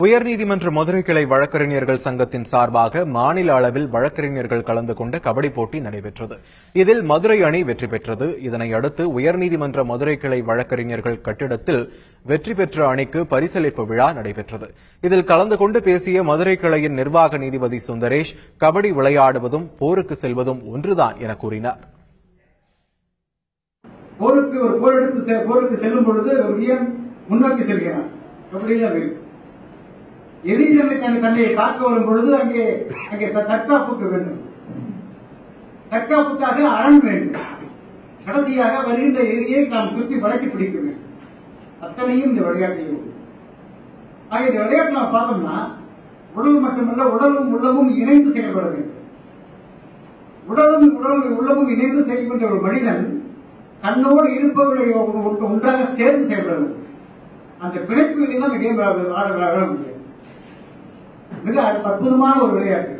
உயர்நீதிமன்ற மதுரை கிளை வழக்கறிஞர்கள் சங்கத்தின் சார்பாக மாநில அளவில் வழக்கறிஞர்கள் கலந்து கொண்ட கபடி போட்டி நடைபெற்றது. இதில் மதுரை அணி வெற்றி பெற்றது. இதனையடுத்து உயர்நீதிமன்ற மதுரை கிளை வழக்கறிஞர்கள் கட்டிடத்தில் வெற்றி பெற்ற அணிக்கு பரிசளிப்பு விழா நடைபெற்றது. இதில் கலந்து கொண்டு பேசிய மதுரை கிளையின் நிர்வாக நீதிபதி சுந்தரேஷ், கபடி விளையாடுவதும் போருக்கு செல்வதும் ஒன்றுதான் என கூறினார். போருக்கு செல்லும் பொழுது முன்னோக்கி செல்கிறார். எதிரிகள் தன்னை தாக்க வரும் பொழுது அங்கே தற்காப்புக்கு வேண்டும். தற்காப்புக்காக அரண் வேண்டும். கடைசியாக வருகின்ற எதிரியை நாம் சுற்றி வழக்கி பிடிக்க வேண்டும். அத்தனையும் இந்த விளையாட்டில் ஆக இந்த விளையாட்டு நாம் பார்த்தோம்னா உடல் மட்டுமல்ல, உடலும் உள்ளமும் இணைந்து செயல்பட வேண்டும். உடலும் உள்ளமும் இணைந்து செயல்படுகின்ற ஒரு மனிதன் தன்னோடு இருப்பவர்களை ஒன்றாக சேர்ந்து செயல்பட வேண்டும். அந்த பிணைப்புகளில் தான் கேம் ஆட முடியாது. மிக அற்புதமான ஒரு விளையாட்டு.